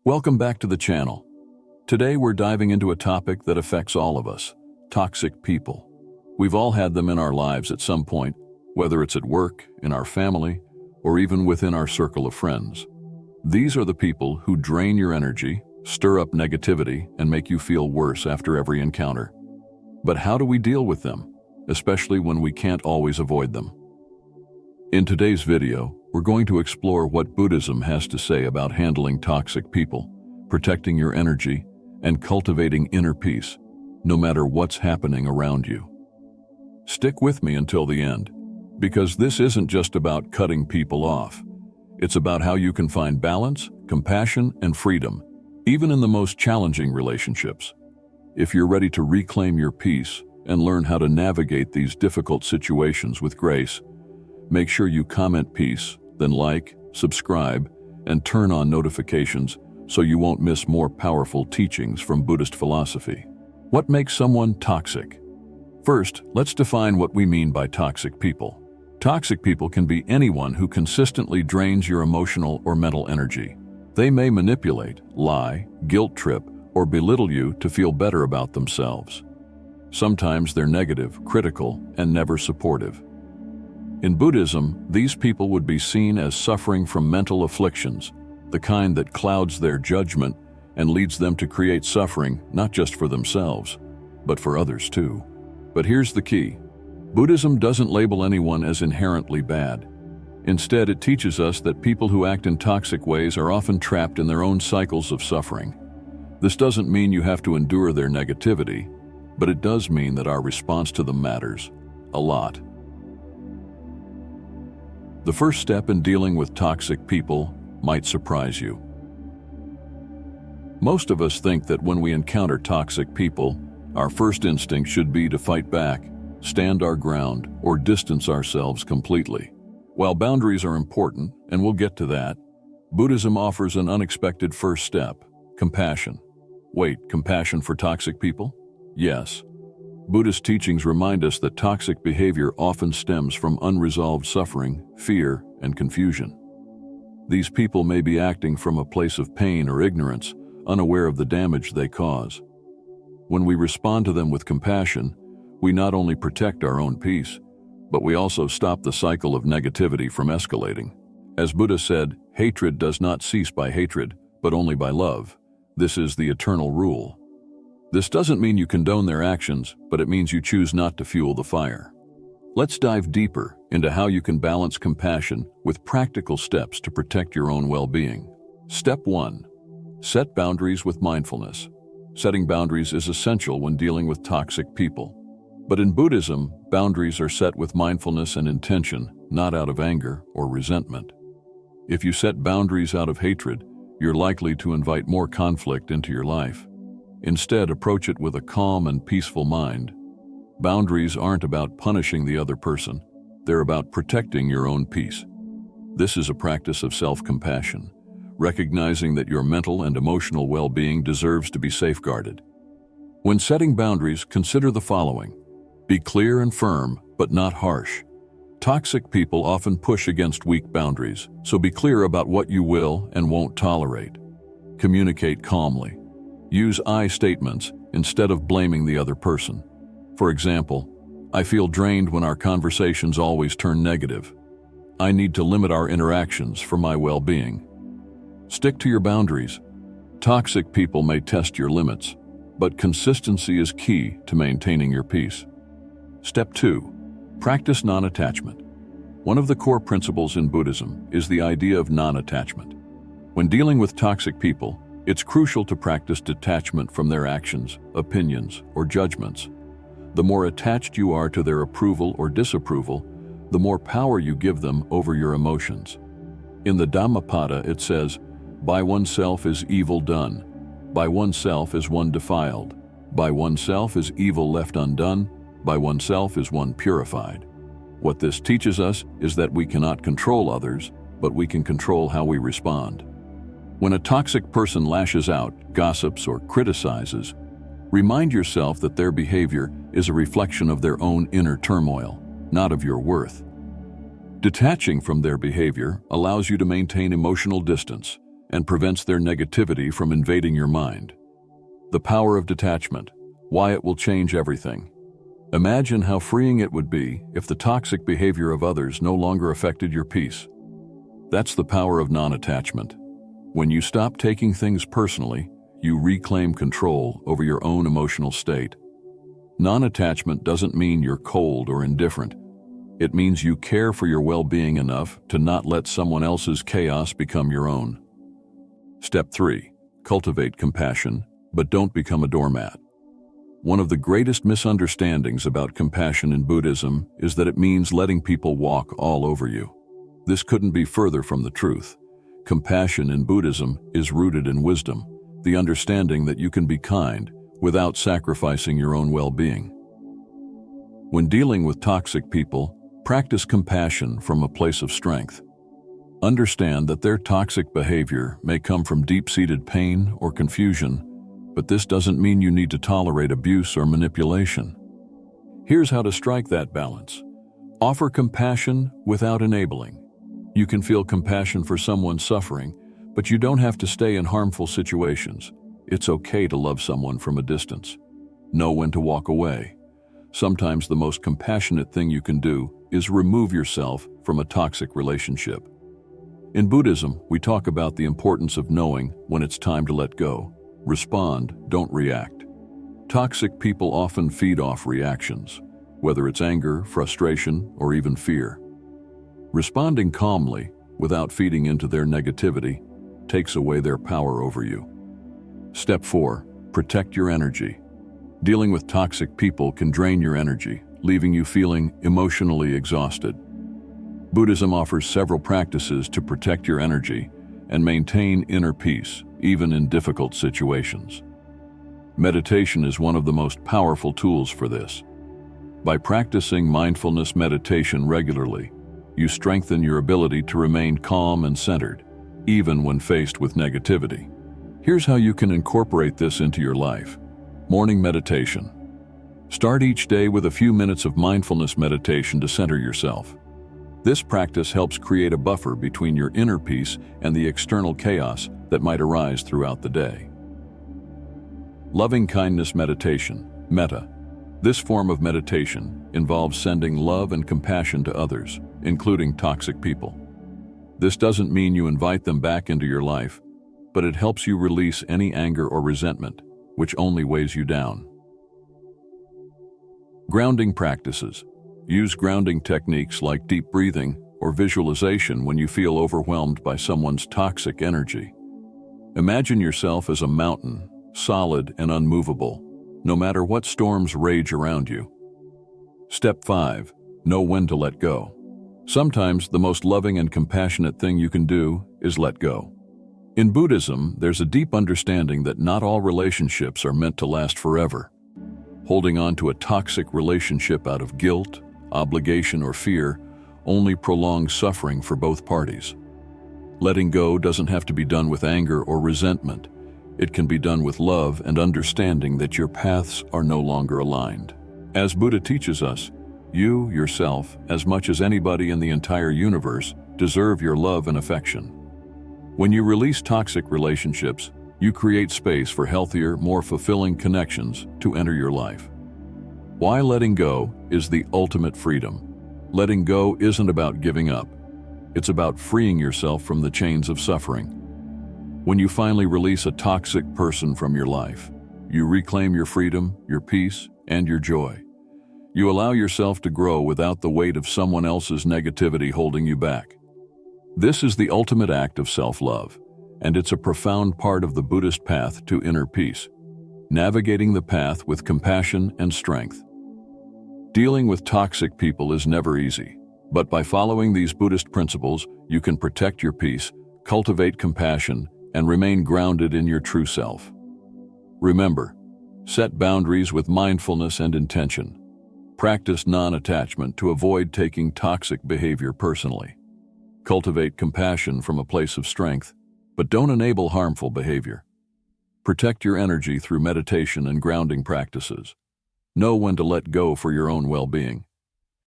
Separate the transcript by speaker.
Speaker 1: Welcome back to the channel. Today we're diving into a topic that affects all of us: toxic people. We've all had them in our lives at some point, whether it's at work, in our family, or even within our circle of friends. These are the people who drain your energy, stir up negativity, and make you feel worse after every encounter. But how do we deal with them, especially when we can't always avoid them? In today's video, we're going to explore what Buddhism has to say about handling toxic people, protecting your energy, and cultivating inner peace, no matter what's happening around you. Stick with me until the end, because this isn't just about cutting people off. It's about how you can find balance, compassion, and freedom, even in the most challenging relationships. If you're ready to reclaim your peace and learn how to navigate these difficult situations with grace, make sure you comment peace, then like, subscribe, and turn on notifications so you won't miss more powerful teachings from Buddhist philosophy. What makes someone toxic? First, let's define what we mean by toxic people. Toxic people can be anyone who consistently drains your emotional or mental energy. They may manipulate, lie, guilt trip, or belittle you to feel better about themselves. Sometimes they're negative, critical, and never supportive. In Buddhism, these people would be seen as suffering from mental afflictions, the kind that clouds their judgment and leads them to create suffering not just for themselves, but for others too. But here's the key. Buddhism doesn't label anyone as inherently bad. Instead, it teaches us that people who act in toxic ways are often trapped in their own cycles of suffering. This doesn't mean you have to endure their negativity, but it does mean that our response to them matters a lot. The first step in dealing with toxic people might surprise you. Most of us think that when we encounter toxic people, our first instinct should be to fight back, stand our ground, or distance ourselves completely. While boundaries are important, and we'll get to that, Buddhism offers an unexpected first step: compassion. Wait, compassion for toxic people? Yes. Buddhist teachings remind us that toxic behavior often stems from unresolved suffering, fear, and confusion. These people may be acting from a place of pain or ignorance, unaware of the damage they cause. When we respond to them with compassion, we not only protect our own peace, but we also stop the cycle of negativity from escalating. As Buddha said, hatred does not cease by hatred, but only by love. This is the eternal rule. This doesn't mean you condone their actions, but it means you choose not to fuel the fire. Let's dive deeper into how you can balance compassion with practical steps to protect your own well-being. Step 1. Set boundaries with mindfulness. Setting boundaries is essential when dealing with toxic people. But in Buddhism, boundaries are set with mindfulness and intention, not out of anger or resentment. If you set boundaries out of hatred, you're likely to invite more conflict into your life. Instead, approach it with a calm and peaceful mind. Boundaries aren't about punishing the other person. They're about protecting your own peace. This is a practice of self-compassion, recognizing that your mental and emotional well-being deserves to be safeguarded. When setting boundaries, consider the following. Be clear and firm, but not harsh. Toxic people often push against weak boundaries, so be clear about what you will and won't tolerate. Communicate calmly. Use I statements instead of blaming the other person. For example, I feel drained when our conversations always turn negative. I need to limit our interactions for my well-being. Stick to your boundaries. Toxic people may test your limits, but consistency is key to maintaining your peace. Step 2. Practice non-attachment. One of the core principles in Buddhism is the idea of non-attachment. When dealing with toxic people, it's crucial to practice detachment from their actions, opinions, or judgments. The more attached you are to their approval or disapproval, the more power you give them over your emotions. In the Dhammapada, it says, "By oneself is evil done. By oneself is one defiled. By oneself is evil left undone. By oneself is one purified." What this teaches us is that we cannot control others, but we can control how we respond. When a toxic person lashes out, gossips, or criticizes, remind yourself that their behavior is a reflection of their own inner turmoil, not of your worth. Detaching from their behavior allows you to maintain emotional distance, and prevents their negativity from invading your mind. The power of detachment, why it will change everything. Imagine how freeing it would be if the toxic behavior of others no longer affected your peace. That's the power of non-attachment. When you stop taking things personally, you reclaim control over your own emotional state. Non-attachment doesn't mean you're cold or indifferent. It means you care for your well-being enough to not let someone else's chaos become your own. Step 3. Cultivate compassion, but don't become a doormat. One of the greatest misunderstandings about compassion in Buddhism is that it means letting people walk all over you. This couldn't be further from the truth. Compassion in Buddhism is rooted in wisdom, the understanding that you can be kind without sacrificing your own well-being. When dealing with toxic people, practice compassion from a place of strength. Understand that their toxic behavior may come from deep-seated pain or confusion, but this doesn't mean you need to tolerate abuse or manipulation. Here's how to strike that balance. Offer compassion without enabling. You can feel compassion for someone suffering, but you don't have to stay in harmful situations. It's okay to love someone from a distance. Know when to walk away. Sometimes the most compassionate thing you can do is remove yourself from a toxic relationship. In Buddhism, we talk about the importance of knowing when it's time to let go. Respond, don't react. Toxic people often feed off reactions, whether it's anger, frustration, or even fear. Responding calmly, without feeding into their negativity, takes away their power over you. Step 4. Protect your energy. Dealing with toxic people can drain your energy, leaving you feeling emotionally exhausted. Buddhism offers several practices to protect your energy and maintain inner peace, even in difficult situations. Meditation is one of the most powerful tools for this. By practicing mindfulness meditation regularly, you strengthen your ability to remain calm and centered, even when faced with negativity. Here's how you can incorporate this into your life. Morning meditation. Start each day with a few minutes of mindfulness meditation to center yourself. This practice helps create a buffer between your inner peace and the external chaos that might arise throughout the day. Loving kindness meditation, metta. This form of meditation involves sending love and compassion to others, including toxic people. This doesn't mean you invite them back into your life, but it helps you release any anger or resentment, which only weighs you down. Grounding practices. Use grounding techniques like deep breathing or visualization when you feel overwhelmed by someone's toxic energy. Imagine yourself as a mountain, solid and unmovable, no matter what storms rage around you. Step 5. Know when to let go. Sometimes the most loving and compassionate thing you can do is let go. In Buddhism, there's a deep understanding that not all relationships are meant to last forever. Holding on to a toxic relationship out of guilt, obligation, or fear only prolongs suffering for both parties. Letting go doesn't have to be done with anger or resentment. It can be done with love and understanding that your paths are no longer aligned. As Buddha teaches us, you, yourself, as much as anybody in the entire universe, deserve your love and affection. When you release toxic relationships, you create space for healthier, more fulfilling connections to enter your life. Why letting go is the ultimate freedom. Letting go isn't about giving up. It's about freeing yourself from the chains of suffering. When you finally release a toxic person from your life, you reclaim your freedom, your peace, and your joy. You allow yourself to grow without the weight of someone else's negativity holding you back. This is the ultimate act of self-love, and it's a profound part of the Buddhist path to inner peace, navigating the path with compassion and strength. Dealing with toxic people is never easy, but by following these Buddhist principles, you can protect your peace, cultivate compassion, and remain grounded in your true self. Remember, set boundaries with mindfulness and intention. Practice non-attachment to avoid taking toxic behavior personally. Cultivate compassion from a place of strength, but don't enable harmful behavior. Protect your energy through meditation and grounding practices. Know when to let go for your own well-being.